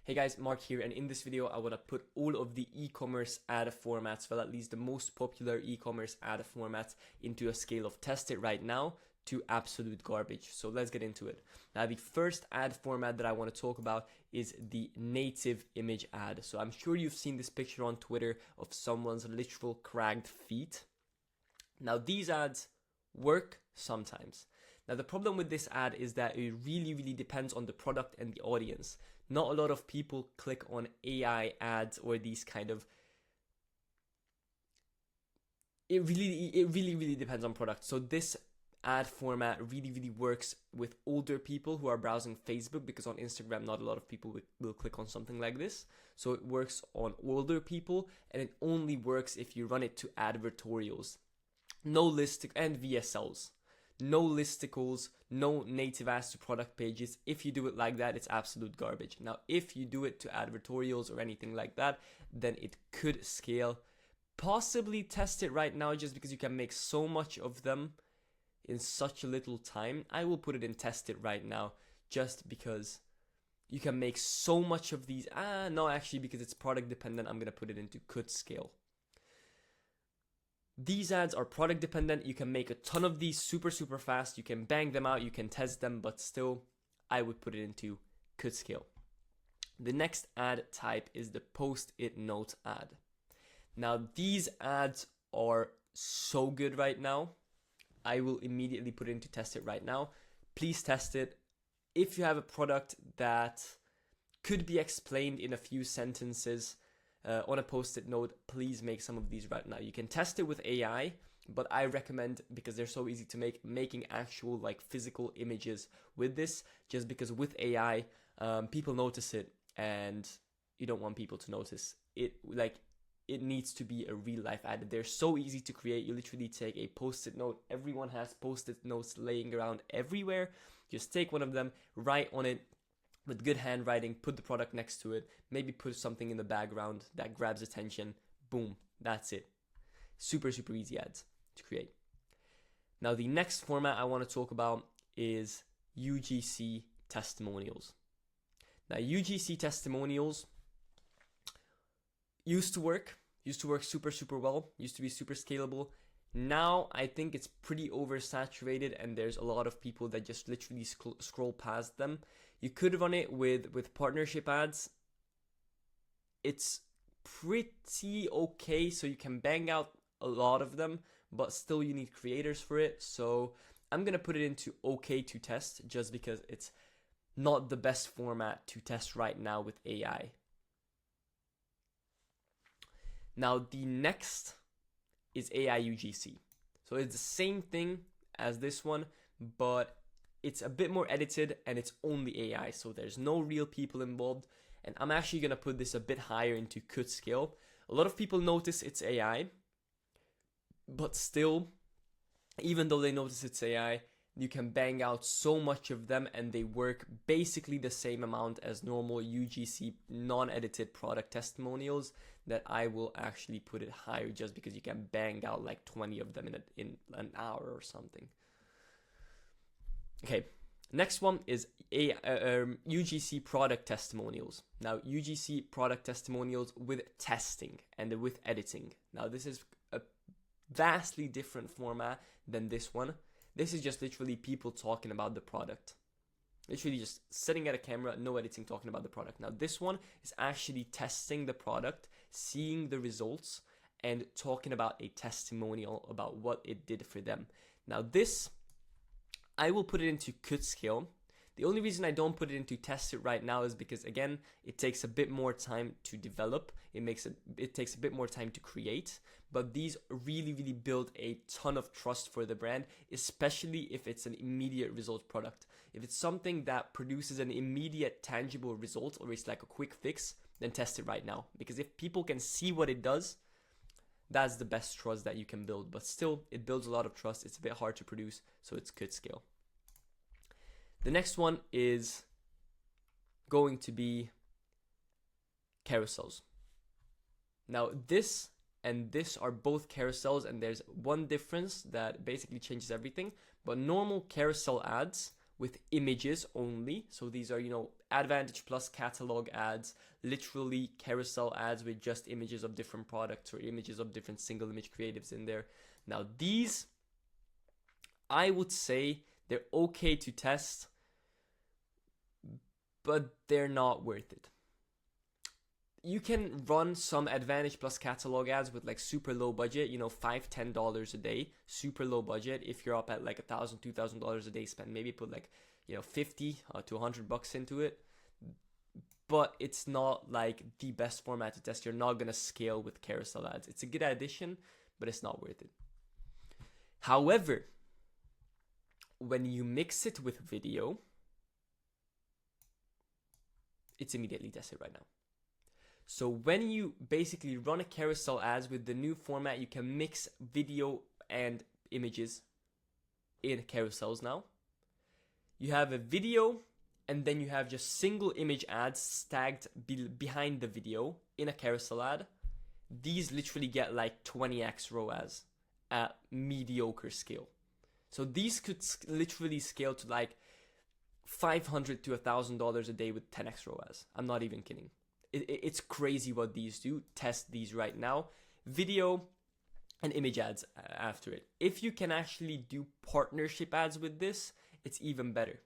Hey guys, Mark here, and in this video I want to put all of the e-commerce ad formats, well at least the most popular e-commerce ad formats, into a scale of test it right now to absolute garbage. So let's get into it. Now the first ad format that I want to talk about is the native image ad. So I'm sure you've seen this picture on Twitter of someone's literal cracked feet. Now these ads work sometimes. Now the problem with this ad is that it really depends on the product and the audience. Not a lot of people click on AI ads or these kind of. It really depends on product. So this ad format really works with older people who are browsing Facebook, because on Instagram not a lot of people will click on something like this. So it works on older people, and it only works if you run it to advertorials. No listing and VSLs. No listicles, no native ads to product pages. If you do it like that, it's absolute garbage. Now, if you do it to advertorials or anything like that, then it could scale. Possibly test it right now, just because you can make so much of them in such a little time. I will put it in test it right now, just because you can make so much of these. No, actually, because it's product dependent, I'm going to put it into could scale. These ads are product dependent. You can make a ton of these super fast. You can bang them out, you can test them, but still, I would put it into could scale. The next ad type is the post-it note ad. Now, these ads are so good right now. I will immediately put it into test it right now. Please test it. If you have a product that could be explained in a few sentences, on a post-it note, please make some of these right now. You can test it with AI, but I recommend, because they're so easy to make, making actual like physical images with this, just because with AI, people notice it, and you don't want people to notice it. Like, it needs to be a real life ad. They're so easy to create. You literally take a post-it note. Everyone has post-it notes laying around everywhere. Just take one of them, write on it with good handwriting, put the product next to it, maybe put something in the background that grabs attention. Boom, that's it. Super easy ads to create. Now the next format I want to talk about is UGC testimonials. Now UGC testimonials used to work super well, used to be super scalable. Now I think it's pretty oversaturated, and there's a lot of people that just literally scroll past them. You could run it with partnership ads. It's pretty okay, so you can bang out a lot of them, but still you need creators for it. So I'm gonna put it into okay to test, just because it's not the best format to test right now with AI. Now the next is AI UGC. So it's the same thing as this one, but it's a bit more edited and it's only AI. So there's no real people involved. And I'm actually going to put this a bit higher into could scale. A lot of people notice it's AI, but still, even though they notice it's AI, you can bang out so much of them, and they work basically the same amount as normal UGC non-edited product testimonials, that I will actually put it higher, just because you can bang out like 20 of them in an hour or something. Okay, next one is UGC product testimonials. Now UGC product testimonials with testing and with editing. Now this is a vastly different format than this one. This is just literally people talking about the product. Literally just sitting at a camera, no editing, talking about the product. Now this one is actually testing the product, seeing the results, and talking about a testimonial about what it did for them. Now this, I will put it into could scale. The only reason I don't put it into test it right now is because, again, it takes a bit more time to develop. It takes a bit more time to create. But these really build a ton of trust for the brand, especially if it's an immediate result product. If it's something that produces an immediate tangible result, or it's like a quick fix, then test it right now. Because if people can see what it does, that's the best trust that you can build. But still, it builds a lot of trust. It's a bit hard to produce, so it's could scale. The next one is going to be carousels. Now this and this are both carousels, and there's one difference that basically changes everything. But normal carousel ads with images only, so these are, Advantage Plus catalog ads, literally carousel ads with just images of different products or images of different single image creatives in there. Now these, I would say they're okay to test, but they're not worth it. You can run some Advantage Plus catalog ads with like super low budget, you know, $5-10 a day, super low budget. If you're up at like $1,000-2,000 a day spend, maybe put like, you know, 50 to $100 into it. But it's not like the best format to test. You're not gonna scale with carousel ads. It's a good addition, but it's not worth it. However, when you mix it with video, it's immediately tested right now. So when you basically run a carousel ads with the new format, you can mix video and images in carousels now. You have a video and then you have just single image ads stacked behind the video in a carousel ad. These literally get like 20x ROAS at mediocre scale. So these could literally scale to like $500 to $1,000 a day with 10x ROAS. I'm not even kidding. It's crazy what these do. Test these right now. Video and image ads after it. If you can actually do partnership ads with this, it's even better.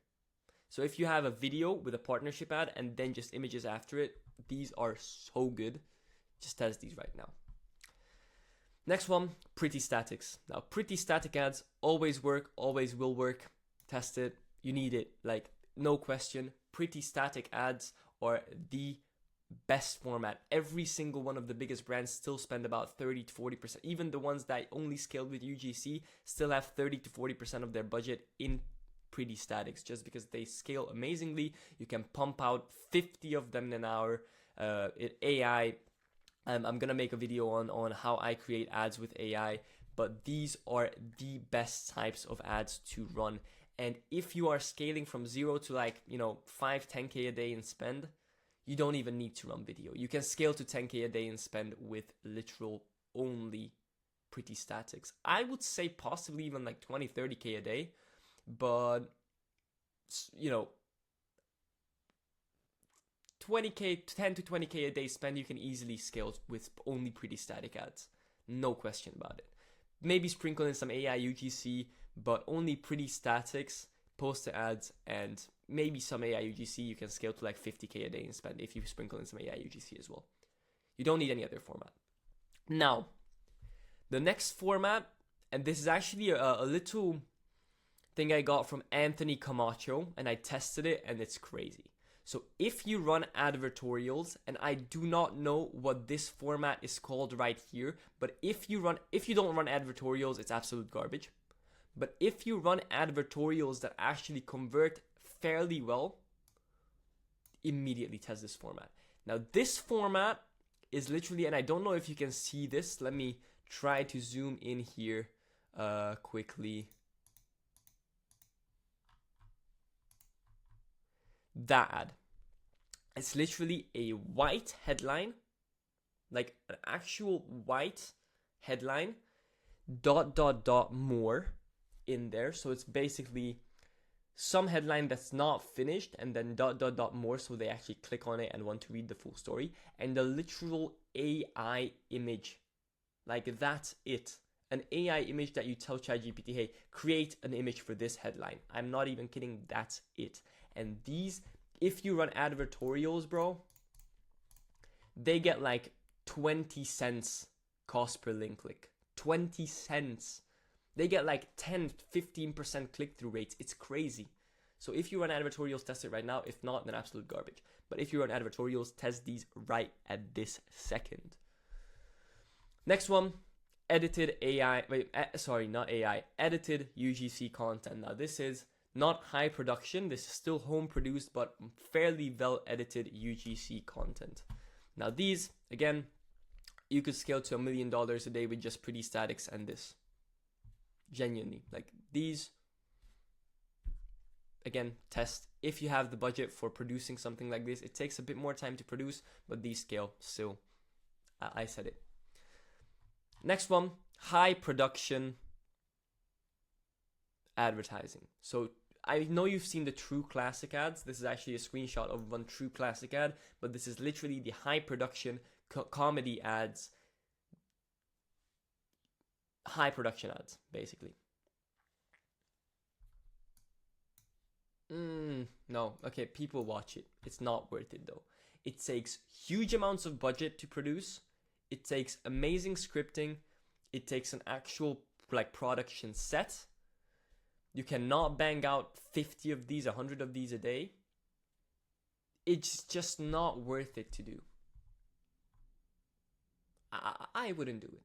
So if you have a video with a partnership ad and then just images after it, these are so good. Just test these right now. Next one, Pretty Statics. Now, Pretty Static ads always work, always will work. Test it. You need it. Like, no question. Pretty Static ads are the best format. Every single one of the biggest brands still spend about 30 to 40%. Even the ones that only scaled with UGC still have 30 to 40% of their budget in Pretty Statics, just because they scale amazingly. You can pump out 50 of them in an hour. AI, I'm gonna make a video on how I create ads with AI, but these are the best types of ads to run. And if you are scaling from 0 to like, you know, 5-10K a day in spend, you don't even need to run video. You can scale to 10K a day in spend with literal only Pretty Statics. I would say possibly even like 20-30K a day, but you know, 20K, 10 to 20K a day spend, you can easily scale with only Pretty Static ads. No question about it. Maybe sprinkle in some AI UGC, but only Pretty Statics, poster ads, and maybe some AI UGC. You can scale to like 50K a day in spend if you sprinkle in some AI UGC as well. You don't need any other format. Now, the next format, and this is actually a little thing I got from Anthony Camacho, and I tested it, and it's crazy. So if you run advertorials, and I do not know what this format is called right here, but if you don't run advertorials, it's absolute garbage. But if you run advertorials that actually convert fairly well, immediately test this format. Now this format is literally, and I don't know if you can see this, let me try to zoom in here quickly. That ad. It's literally a white headline, like an actual white headline, ... more in there. So it's basically some headline that's not finished and then ... more, so they actually click on it and want to read the full story. And the literal AI image, like that's it. An AI image that you tell ChatGPT, hey, create an image for this headline. I'm not even kidding, that's it. And these, if you run advertorials, bro, they get like 20 cents cost per link click. 20 cents. They get like 10-15% click-through rates. It's crazy. So if you run advertorials, test it right now. If not, then absolute garbage. But if you run advertorials, test these right at this second. Next one, edited AI, edited UGC content. Now this is not high production, this is still home produced, but fairly well edited UGC content. Now these, again, you could scale to $1 million a day with just Pretty Statics and this. Genuinely, like these, again, test. If you have the budget for producing something like this, it takes a bit more time to produce, but these scale still. I said it. Next one, high production advertising. So I know you've seen the True Classic ads. This is actually a screenshot of one True Classic ad, but this is literally the high production comedy ads. High production ads, basically. No, okay, people watch it. It's not worth it though. It takes huge amounts of budget to produce. It takes amazing scripting. It takes an actual like production set. You cannot bang out 50 of these, 100 of these a day. It's just not worth it to do. I wouldn't do it.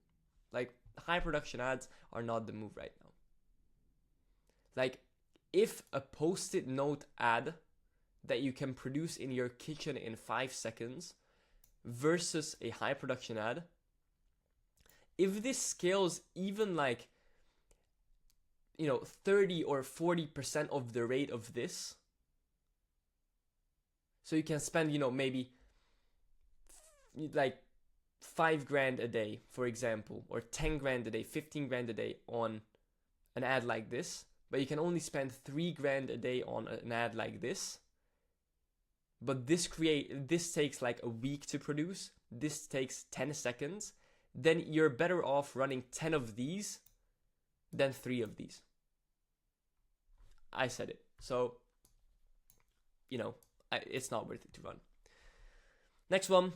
Like, high production ads are not the move right now. Like, if a post-it note ad that you can produce in your kitchen in 5 seconds versus a high production ad, if this scales even like, 30 or 40% of the rate of this, so you can spend, maybe like 5 grand a day, for example, or 10 grand a day, 15 grand a day on an ad like this, but you can only spend 3 grand a day on an ad like this. But this takes like a week to produce. This takes 10 seconds. Then you're better off running 10 of these than 3 of these. I said it. So, it's not worth it to run. Next one,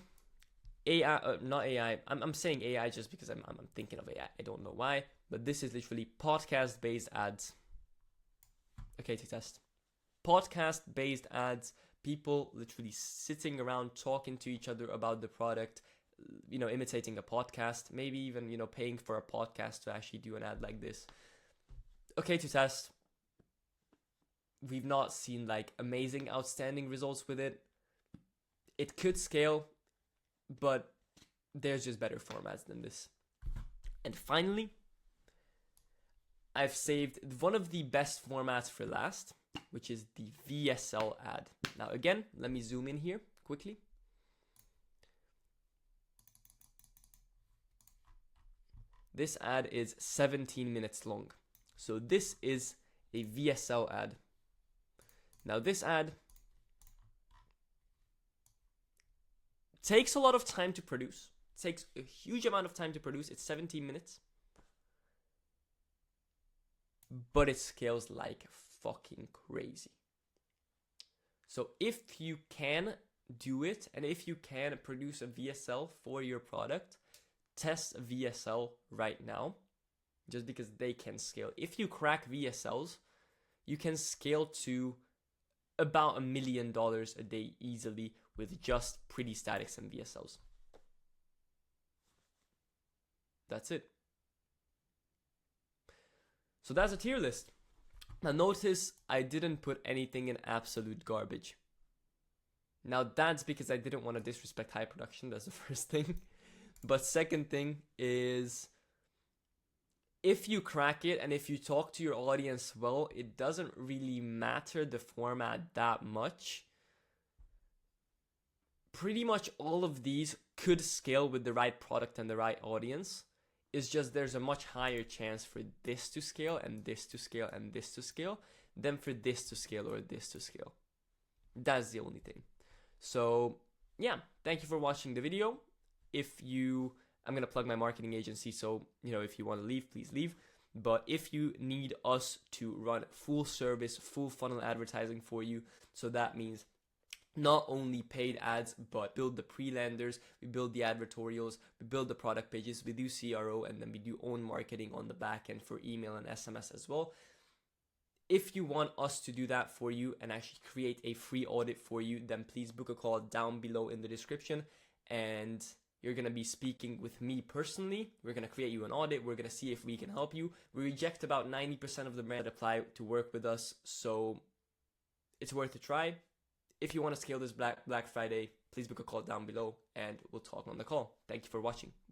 AI, not AI. I'm saying AI just because I'm thinking of AI. I don't know why, but this is literally podcast-based ads. Okay, to test. Podcast-based ads. People literally sitting around talking to each other about the product, imitating a podcast, maybe even, paying for a podcast to actually do an ad like this. Okay, to test. We've not seen like amazing, outstanding results with it. It could scale, but there's just better formats than this. And finally, I've saved one of the best formats for last, which is the VSL ad. Now again, let me zoom in here quickly. This ad is 17 minutes long. So this is a VSL ad. Now this ad takes a lot of time to produce. It takes a huge amount of time to produce. It's 17 minutes. But it scales like fucking crazy. So if you can do it, and if you can produce a VSL for your product, test a VSL right now, just because they can scale. If you crack VSLs, you can scale to about $1 million a day easily with just pretty statics and VSLs. That's it. So that's a tier list. Now notice I didn't put anything in absolute garbage. Now that's because I didn't want to disrespect high production. That's the first thing. But second thing is, if you crack it and if you talk to your audience well, it doesn't really matter the format that much. Pretty much all of these could scale with the right product and the right audience. It's just there's a much higher chance for this to scale and this to scale and this to scale than for this to scale or this to scale. That's the only thing. So yeah, thank you for watching the video. I'm going to plug my marketing agency, so if you want to leave, please leave. But if you need us to run full service, full funnel advertising for you, so that means not only paid ads, but build the pre-landers, we build the advertorials, we build the product pages, we do CRO, and then we do own marketing on the back end for email and SMS as well. If you want us to do that for you and actually create a free audit for you, then please book a call down below in the description, and you're going to be speaking with me personally. We're going to create you an audit. We're going to see if we can help you. We reject about 90% of the brands that apply to work with us, so it's worth a try. If you want to scale this Black Friday, please book a call down below and we'll talk on the call. Thank you for watching.